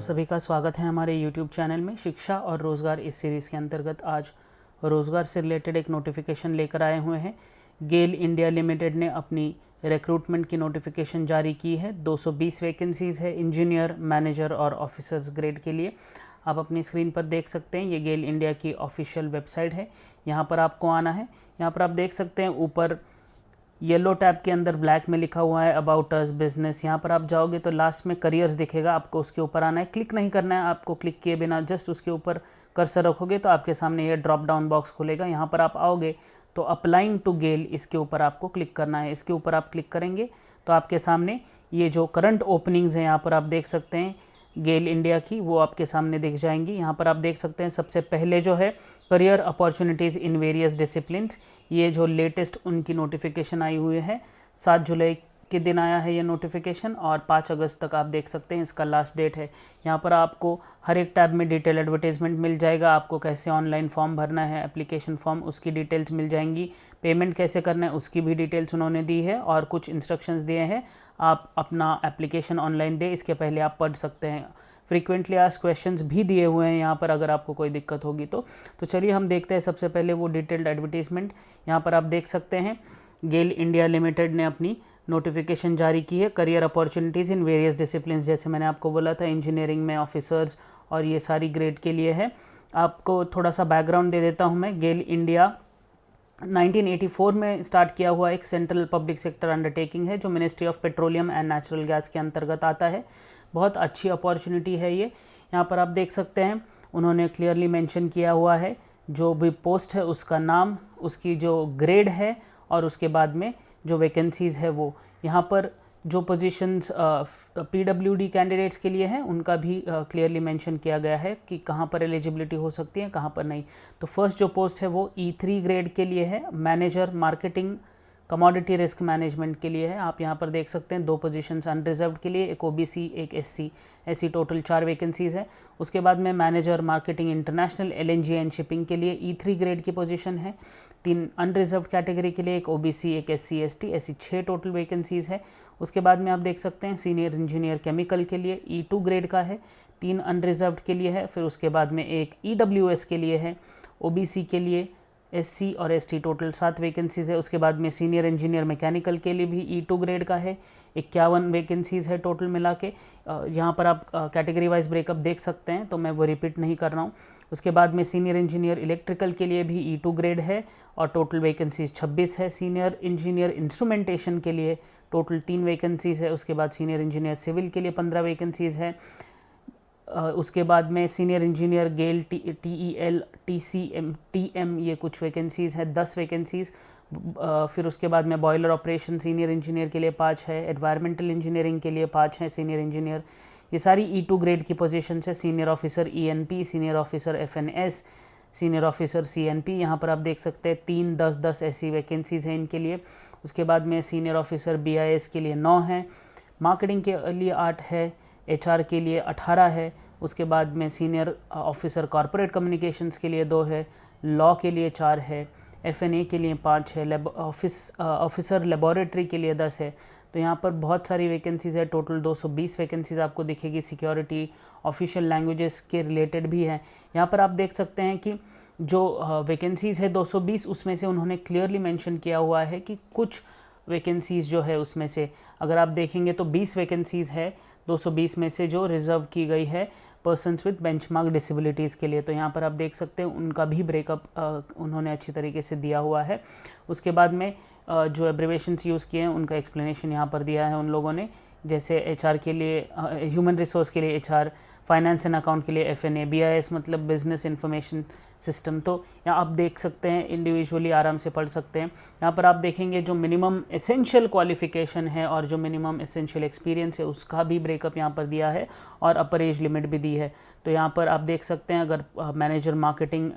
सभी का स्वागत है हमारे YouTube चैनल में। शिक्षा और रोज़गार इस सीरीज़ के अंतर्गत आज रोज़गार से रिलेटेड एक नोटिफिकेशन लेकर आए हुए हैं। गेल इंडिया लिमिटेड ने अपनी रिक्रूटमेंट की नोटिफिकेशन जारी की है। 220 वैकेंसीज़ है इंजीनियर, मैनेजर और ऑफिसर्स ग्रेड के लिए। आप अपनी स्क्रीन पर देख सकते हैं, ये गेल इंडिया की ऑफिशियल वेबसाइट है। यहाँ पर आपको आना है। यहाँ पर आप देख सकते हैं ऊपर येलो टैब के अंदर ब्लैक में लिखा हुआ है अबाउट अस बिजनेस। यहाँ पर आप जाओगे तो लास्ट में करियर्स दिखेगा, आपको उसके ऊपर आना है। क्लिक नहीं करना है आपको, क्लिक किए बिना जस्ट उसके ऊपर कर्सर रखोगे तो आपके सामने ये ड्रॉप डाउन बॉक्स खुलेगा। यहाँ पर आप आओगे तो अप्लाइंग टू गेल, इसके ऊपर आपको क्लिक करना है। इसके ऊपर आप क्लिक करेंगे तो आपके सामने ये जो करंट ओपनिंग्स हैं यहाँ पर आप देख सकते हैं गेल इंडिया की, वो आपके सामने दिख जाएंगी। यहाँ पर आप देख सकते हैं सबसे पहले जो है career opportunities in various disciplines, ये जो लेटेस्ट उनकी नोटिफिकेशन आई हुई है। 7 जुलाई के दिन आया है ये नोटिफिकेशन और 5 अगस्त तक आप देख सकते हैं इसका लास्ट डेट है। यहाँ पर आपको हर एक टैब में डिटेल एडवर्टाइजमेंट मिल जाएगा। आपको कैसे ऑनलाइन फॉर्म भरना है, एप्लीकेशन फॉर्म, उसकी डिटेल्स मिल जाएंगी। पेमेंट कैसे करना है उसकी भी डिटेल्स उन्होंने दी है और कुछ इंस्ट्रक्शंस दिए हैं। आप अपना एप्लीकेशन ऑनलाइन दें, इसके पहले आप पढ़ सकते हैं। फ्रीक्वेंटली आस्क्ड क्वेश्चंस भी दिए हुए हैं यहाँ पर, अगर आपको कोई दिक्कत होगी तो चलिए हम देखते हैं सबसे पहले वो डिटेल्ड एडवर्टीजमेंट। यहाँ पर आप देख सकते हैं गेल इंडिया लिमिटेड ने अपनी नोटिफिकेशन जारी की है। Career opportunities in various discipline, जैसे मैंने आपको बोला था इंजीनियरिंग में ऑफिसर्स और ये सारी ग्रेड के लिए है। आपको थोड़ा सा बैकग्राउंड दे देता हूँ मैं। गेल इंडिया 1984 में स्टार्ट किया हुआ एक सेंट्रल पब्लिक सेक्टर अंडरटेकिंग है जो ministry of petroleum and natural gas के अंतर्गत आता है। बहुत अच्छी अपॉर्चुनिटी है ये। यहाँ पर आप देख सकते हैं उन्होंने क्लियरली मेंशन किया हुआ है जो भी पोस्ट है उसका नाम, उसकी जो ग्रेड है और उसके बाद में जो वैकेंसीज़ है वो। यहाँ पर जो पोजीशंस पीडब्ल्यूडी कैंडिडेट्स के लिए हैं उनका भी क्लियरली मेंशन किया गया है कि कहाँ पर एलिजिबिलिटी हो सकती है, कहाँ पर नहीं। तो फर्स्ट जो पोस्ट है वो E3 ग्रेड के लिए है, manager marketing commodity risk management के लिए है। आप यहाँ पर देख सकते हैं 2 पोजीशंस अनरिजर्व्ड के लिए, एक OBC एक SC, ऐसी टोटल 4 वैकेंसीज़ है। उसके बाद में manager marketing international LNG and shipping के लिए E3 ग्रेड की पोजीशन है। 3 अनरिजर्व्ड कैटेगरी के लिए, एक OBC एक SC ST, ऐसी 6 टोटल वैकेंसीज़ है। उसके बाद में आप देख सकते हैं सीनियर इंजीनियर केमिकल के लिए E2 ग्रेड का है, 3 अनरिजर्व्ड के लिए है। फिर उसके बाद में एक EWS के लिए है, OBC के लिए, SC और ST, टोटल 7 वैकेंसीज़ है। उसके बाद में सीनियर इंजीनियर मैकेनिकल के लिए भी E2 ग्रेड का है, 51 वैकेंसीज़ है टोटल मिला के। यहाँ पर आप कैटेगरी वाइज ब्रेकअप देख सकते हैं तो मैं वो रिपीट नहीं कर रहा हूँ। उसके बाद में सीनियर इंजीनियर इलेक्ट्रिकल के लिए भी E2 ग्रेड है और टोटल वैकेंसीज 26 है। सीनियर इंजीनियर इंस्ट्रूमेंटेशन के लिए टोटल 3 वैकेंसीज़ है। उसके बाद सीनियर इंजीनियर सिविल के लिए 15 वैकेंसीज़ है। उसके बाद में सीनियर इंजीनियर गेल TEL TCM TM, ये कुछ वैकेंसीज़ है, 10 वैकेंसीज़। फिर उसके बाद में बॉयलर ऑपरेशन सीनियर इंजीनियर के लिए 5 है, एनवायरमेंटल इंजीनियरिंग के लिए 5 है सीनियर इंजीनियर। ये सारी E2 ग्रेड की पोजीशन है। Senior officer ENP, senior officer FNS, senior officer CNP, यहाँ पर आप देख सकते हैं 3 10 10 ऐसी वैकेंसीज़ हैं इनके लिए। उसके बाद में सीनियर ऑफिसर BIS के लिए 9 है, मार्केटिंग के लिए 8 है, HR के लिए 18 है। उसके बाद में सीनियर ऑफिसर कॉरपोरेट कम्युनिकेशंस के लिए 2 है, लॉ के लिए 4 है, FNA के लिए 5 है, ऑफिसर लेबोरेटरी के लिए 10 है। तो यहाँ पर बहुत सारी वैकेंसीज़ है, टोटल 220 वैकेंसीज़ आपको दिखेगी। सिक्योरिटी, ऑफिशियल लैंग्वेजेस के रिलेटेड भी है। यहाँ पर आप देख सकते हैं कि जो वैकेंसीज़ है 220, उसमें से उन्होंने क्लियरली मेंशन किया हुआ है कि कुछ वैकेंसीज़ जो है उसमें से अगर आप देखेंगे तो 20 वैकेंसीज़ है 220 में से जो रिज़र्व की गई है पर्सन्स विद बेंचमार्क डिसेबिलिटीज़ के लिए। तो यहाँ पर आप देख सकते हैं उनका भी ब्रेकअप उन्होंने अच्छी तरीके से दिया हुआ है। उसके बाद में जो एब्रिवेशंस यूज़ किए हैं उनका एक्सप्लेनेशन यहाँ पर दिया है उन लोगों ने। जैसे HR के लिए ह्यूमन रिसोर्स के लिए HR, फाइनेंस एंड अकाउंट के लिए FNA, BIS मतलब बिजनेस इंफॉर्मेशन सिस्टम। तो यहाँ आप देख सकते हैं, इंडिविजुअली आराम से पढ़ सकते हैं। यहाँ पर आप देखेंगे जो मिनिमम एसेंशियल क्वालिफ़िकेशन है और जो मिनिमम एसेंशियल एक्सपीरियंस है उसका भी ब्रेकअप यहाँ पर दिया है और अपर एज लिमिट भी दी है। तो यहाँ पर आप देख सकते हैं अगर manager marketing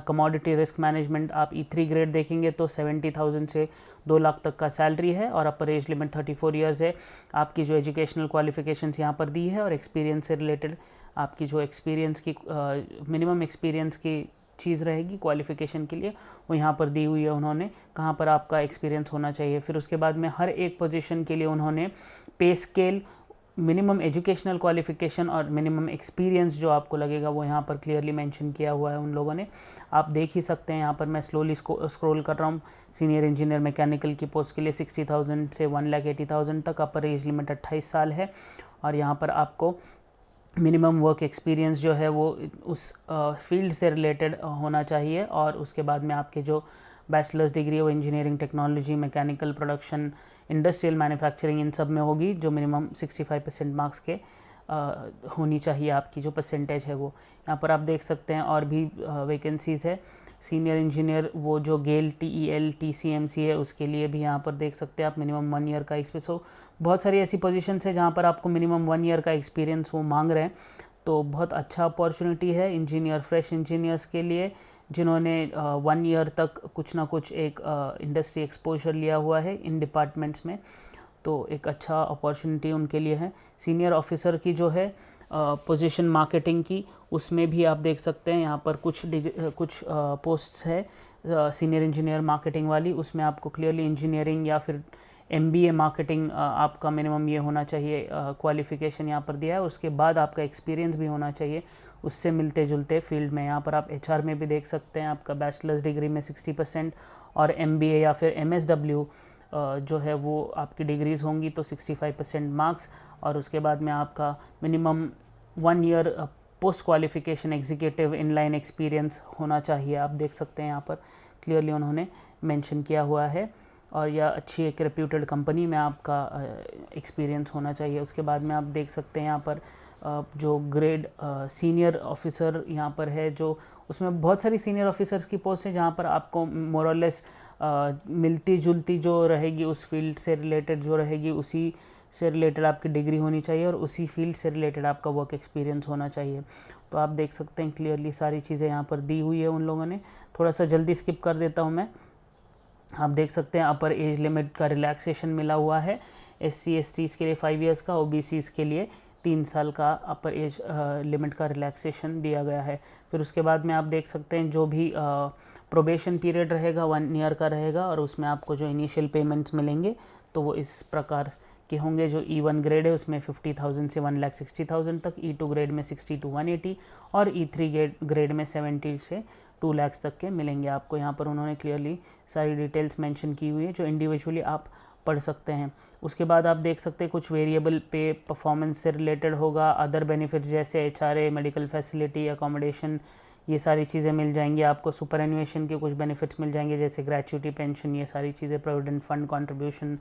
commodity risk management आप E3 ग्रेड देखेंगे तो 70,000 से 2 लाख तक का सैलरी है और अपर एज लिमिट 34 ईयर्स है। आपकी जो एजुकेशनल क्वालिफ़िकेशंस यहाँ पर दी है और एक्सपीरियंस से रिलेटेड आपकी जो एक्सपीरियंस की मिनिमम एक्सपीरियंस की चीज़ रहेगी क्वालिफ़िकेशन के लिए, वो यहाँ पर दी हुई है उन्होंने, कहाँ पर आपका एक्सपीरियंस होना चाहिए। फिर उसके बाद में हर एक पोजीशन के लिए उन्होंने पे स्केल मिनिमम एजुकेशनल क्वालिफ़िकेशन और मिनिमम एक्सपीरियंस जो आपको लगेगा वो यहाँ पर क्लियरली मेंशन किया हुआ है उन लोगों ने। आप देख ही सकते हैं, यहाँ पर मैं स्लोली स्क्रॉल कर रहा हूँ। सीनियर इंजीनियर मैकेनिकल की पोस्ट के लिए 60,000 से 1,80,000 तक, अपर एज लिमिट 28 साल है। और यहाँ पर आपको मिनिमम वर्क एक्सपीरियंस जो है वो उस फील्ड से रिलेटेड होना चाहिए। और उसके बाद में आपके जो बैचलर्स डिग्री है वो engineering technology, mechanical production, industrial manufacturing, इन सब में होगी, जो मिनिमम 65% मार्क्स के होनी चाहिए आपकी जो परसेंटेज है वो। यहाँ पर आप देख सकते हैं और भी वैकेंसीज़ है। सीनियर इंजीनियर वो जो गेल TEL TCMC है उसके लिए भी यहाँ पर देख सकते हैं आप मिनिमम 1 ईयर का एक्सपीरियंस हो। बहुत सारी ऐसी पोजीशंस है जहाँ पर आपको मिनिमम 1 ईयर का एक्सपीरियंस वो मांग रहे हैं, तो बहुत अच्छा अपॉर्चुनिटी है इंजीनियर, फ्रेश इंजीनियर्स के लिए जिन्होंने 1 ईयर तक कुछ ना कुछ एक इंडस्ट्री एक्सपोजर लिया हुआ है इन डिपार्टमेंट्स में, तो एक अच्छा अपॉर्चुनिटी उनके लिए है। सीनियर ऑफिसर की जो है पोजीशन मार्केटिंग की, उसमें भी आप देख सकते हैं यहाँ पर कुछ पोस्ट्स है सीनियर इंजीनियर मार्केटिंग वाली। उसमें आपको क्लियरली इंजीनियरिंग या फिर MBA मार्केटिंग आपका मिनिमम ये होना चाहिए, क्वालिफ़िकेशन यहाँ पर दिया है। उसके बाद आपका एक्सपीरियंस भी होना चाहिए उससे मिलते जुलते फील्ड में। यहाँ पर आप HR में भी देख सकते हैं, आपका बैचलर्स डिग्री में 60% और MBA या फिर MSW जो है वो आपकी डिग्रीज़ होंगी तो 65% मार्क्स। और उसके बाद में आपका minimum 1 year post qualification executive inline experience होना चाहिए। आप देख सकते हैं यहाँ पर क्लियरली उन्होंने मेंशन किया हुआ है। और या अच्छी एक रेप्यूटेड कंपनी में आपका एक्सपीरियंस होना चाहिए। उसके बाद में आप देख सकते हैं यहाँ पर जो ग्रेड सीनियर ऑफिसर यहाँ पर है, जो उसमें बहुत सारी सीनियर ऑफिसर्स की पोस्ट है जहाँ पर आपको मोर और लेस मिलती जुलती जो रहेगी उस फील्ड से रिलेटेड जो रहेगी उसी से रिलेटेड आपकी डिग्री होनी चाहिए और उसी फील्ड से रिलेटेड आपका वर्क एक्सपीरियंस होना चाहिए। तो आप देख सकते हैं क्लियरली सारी चीज़ें यहाँ पर दी हुई है उन लोगों ने। थोड़ा सा जल्दी स्किप कर देता हूँ मैं। आप देख सकते हैं अपर एज लिमिट का रिलैक्सेशन मिला हुआ है SC STs के लिए 5 इयर्स का, OBCs के लिए 3 साल का अपर एज लिमिट का रिलैक्सेशन दिया गया है। फिर उसके बाद में आप देख सकते हैं जो भी प्रोबेशन पीरियड रहेगा 1 ईयर का रहेगा और उसमें आपको जो इनिशियल पेमेंट्स मिलेंगे तो वो इस प्रकार के होंगे। जो E1 ग्रेड है उसमें 50,000 से 1,60,000 तक, E2 ग्रेड में 60 to 180 और E3 ग्रेड में 70 से 2 लाख तक के मिलेंगे आपको। यहाँ पर उन्होंने क्लियरली सारी डिटेल्स मेंशन की हुई है जो इंडिविजुअली आप पढ़ सकते हैं। उसके बाद आप देख सकते हैं कुछ वेरिएबल पे परफॉर्मेंस से रिलेटेड होगा, अदर बेनिफिट्स जैसे HRA, मेडिकल फैसिलिटी, अकोमोडेशन, ये सारी चीज़ें मिल जाएंगी आपको। सुपर एनुएशन के कुछ बेनिफिट्स मिल जाएंगे जैसे ग्रेच्युटी, पेंशन, ये सारी चीज़ें, प्रोविडेंट फंड कॉन्ट्रीब्यूशन,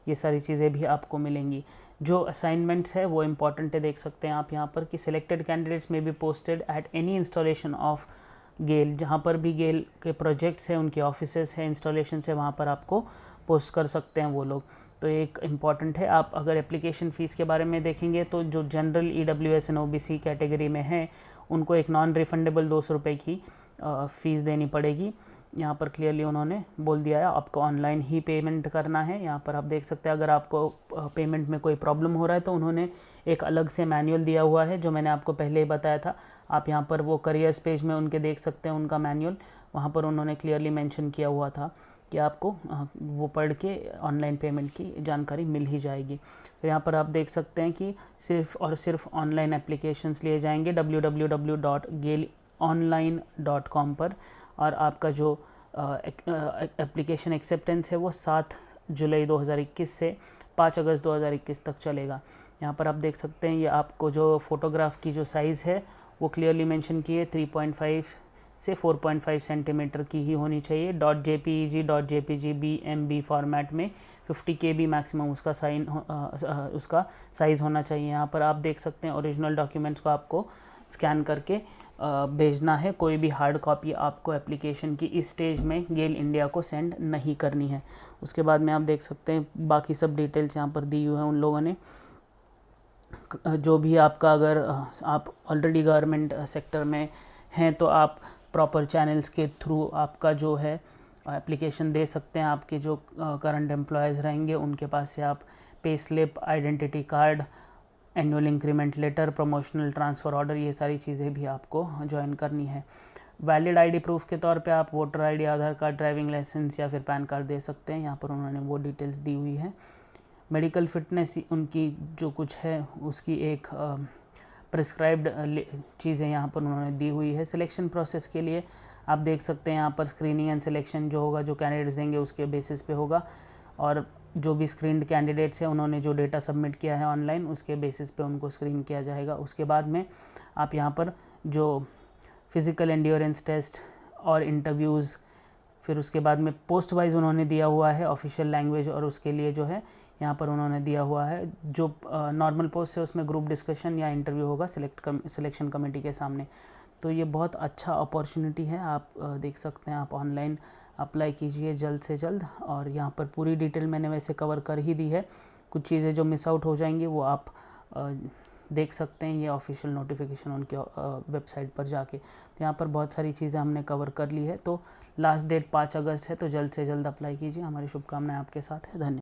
ये सारी चीज़ें भी आपको मिलेंगी। जो असाइनमेंट्स है वो इंपॉर्टेंट है, देख सकते हैं आप यहाँ पर कि सिलेक्टेड कैंडिडेट्स में be posted at any installation of GAIL, जहाँ पर भी गेल के प्रोजेक्ट्स हैं, उनके ऑफिसेस हैं, इंस्टॉलेशन है, वहाँ पर आपको पोस्ट कर सकते हैं वो लोग। तो एक इम्पॉर्टेंट है। आप अगर एप्लीकेशन फ़ीस के बारे में देखेंगे तो जो general EWS and OBC category में है उनको एक नॉन रिफंडेबल 200 रुपये की फ़ीस देनी पड़ेगी। यहाँ पर क्लियरली उन्होंने बोल दिया है आपको ऑनलाइन ही पेमेंट करना है। यहाँ पर आप देख सकते हैं अगर आपको पेमेंट में कोई प्रॉब्लम हो रहा है तो उन्होंने एक अलग से मैनुअल दिया हुआ है जो मैंने आपको पहले ही बताया था। आप यहाँ पर वो करियर्स पेज में उनके देख सकते हैं उनका मैनुअल, वहाँ पर उन्होंने क्लियरली मेंशन किया हुआ था कि आपको वो पढ़ के ऑनलाइन पेमेंट की जानकारी मिल ही जाएगी। फिर यहाँ पर आप देख सकते हैं कि सिर्फ और सिर्फ ऑनलाइन एप्लीकेशंस लिए जाएंगे www.gailonline.com पर, और आपका जो एप्लीकेशन एक्सेप्टेंस है वो 7 जुलाई 2021 से 5 अगस्त 2021 तक चलेगा। यहाँ पर आप देख सकते हैं ये आपको जो फ़ोटोग्राफ की जो साइज़ है वो क्लियरली मेंशन की है 3.5 से 4.5 सेंटीमीटर की ही होनी चाहिए। .jpeg .jpg BMB फॉर्मेट में 50 KB मैक्सिमम उसका उसका साइज़ होना चाहिए। यहाँ पर आप देख सकते हैं ओरिजिनल डॉक्यूमेंट्स को आपको स्कैन करके भेजना है। कोई भी हार्ड कॉपी आपको एप्लीकेशन की इस स्टेज में गेल इंडिया को सेंड नहीं करनी है। उसके बाद में आप देख सकते हैं बाकी सब डिटेल्स यहाँ पर दी हुई है उन लोगों ने। जो भी आपका अगर आप ऑलरेडी गवर्नमेंट सेक्टर में हैं तो आप प्रॉपर चैनल्स के थ्रू आपका जो है एप्लीकेशन दे सकते हैं। आपके जो करंट एम्प्लॉयज़ रहेंगे उनके पास से आप pay slip, identity card, annual increment letter, promotional transfer order, ये सारी चीज़ें भी आपको ज्वाइन करनी है। वैलिड ID प्रूफ के तौर पे आप वोटर ID, आधार कार्ड, ड्राइविंग लाइसेंस या फिर पैन कार्ड दे सकते हैं। यहाँ पर उन्होंने वो डिटेल्स दी हुई है। मेडिकल फिटनेस उनकी जो कुछ है उसकी एक प्रिस्क्राइब्ड चीज़ें यहाँ पर उन्होंने दी हुई है। सिलेक्शन प्रोसेस के लिए आप देख सकते हैं यहाँ पर स्क्रीनिंग एंड सिलेक्शन जो होगा, जो कैंडिडेट्स देंगे उसके बेसिस पे होगा, और जो भी स्क्रीन्ड कैंडिडेट्स हैं उन्होंने जो डेटा सबमिट किया है ऑनलाइन उसके बेसिस पे उनको स्क्रीन किया जाएगा। उसके बाद में आप यहाँ पर जो फिज़िकल एंड्योरेंस टेस्ट और इंटरव्यूज़, फिर उसके बाद में पोस्ट वाइज उन्होंने दिया हुआ है ऑफिशियल लैंग्वेज, और उसके लिए जो है यहाँ पर उन्होंने दिया हुआ है जो नॉर्मल पोस्ट है उसमें ग्रुप डिस्कशन या इंटरव्यू होगा सिलेक्शन कमेटी के सामने। तो ये बहुत अच्छा अपॉर्चुनिटी है, आप देख सकते हैं, आप ऑनलाइन अप्लाई कीजिए जल्द से जल्द। और यहाँ पर पूरी डिटेल मैंने वैसे कवर कर ही दी है, कुछ चीज़ें जो मिस आउट हो जाएंगी वो आप देख सकते हैं ये ऑफिशियल नोटिफिकेशन उनके वेबसाइट पर जाके। तो यहाँ पर बहुत सारी चीज़ें हमने कवर कर ली है। तो लास्ट डेट 5 अगस्त है, तो जल्द से जल्द अप्लाई कीजिए। हमारी शुभकामनाएं आपके साथ है। धन्यवाद।